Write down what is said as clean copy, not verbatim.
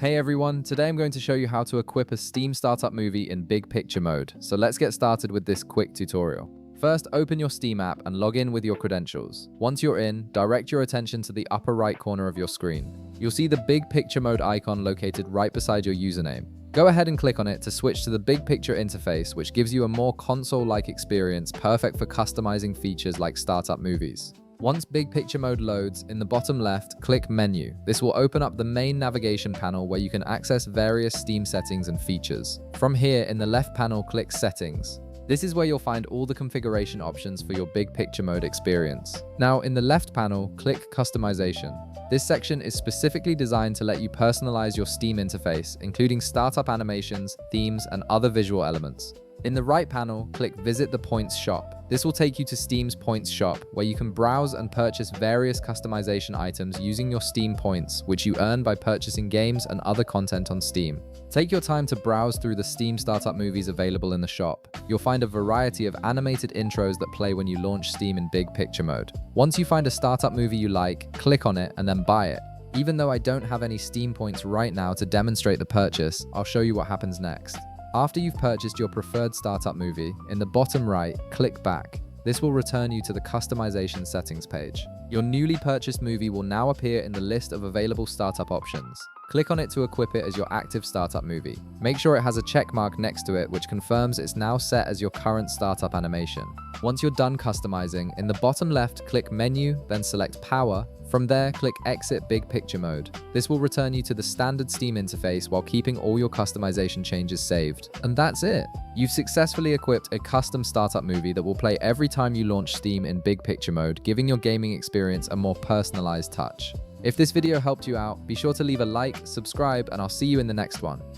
Hey everyone, today I'm going to show you how to equip a Steam Startup Movie in Big Picture mode. So let's get started with this quick tutorial. First, open your Steam app and log in with your credentials. Once you're in, direct your attention to the upper right corner of your screen. You'll see the Big Picture mode icon located right beside your username. Go ahead and click on it to switch to the Big Picture interface, which gives you a more console-like experience perfect for customizing features like startup movies. Once Big Picture mode loads, in the bottom left, click Menu. This will open up the main navigation panel where you can access various Steam settings and features. From here, in the left panel, click Settings. This is where you'll find all the configuration options for your Big Picture mode experience. Now, in the left panel, click Customization. This section is specifically designed to let you personalize your Steam interface, including startup animations, themes, and other visual elements. In the right panel, click Visit the Points Shop. This will take you to Steam's Points Shop, where you can browse and purchase various customization items using your Steam points, which you earn by purchasing games and other content on Steam. Take your time to browse through the Steam startup movies available in the shop. You'll find a variety of animated intros that play when you launch Steam in Big Picture mode. Once you find a startup movie you like, click on it and then buy it. Even though I don't have any Steam points right now to demonstrate the purchase, I'll show you what happens next. After you've purchased your preferred startup movie, in the bottom right, click Back. This will return you to the customization settings page. Your newly purchased movie will now appear in the list of available startup options. Click on it to equip it as your active startup movie. Make sure it has a check mark next to it which confirms it's now set as your current startup animation. Once you're done customizing, in the bottom left, click Menu, then select Power. From there, click Exit Big Picture mode. This will return you to the standard Steam interface while keeping all your customization changes saved. And that's it! You've successfully equipped a custom startup movie that will play every time you launch Steam in Big Picture mode, giving your gaming experience a more personalized touch. If this video helped you out, be sure to leave a like, subscribe, and I'll see you in the next one.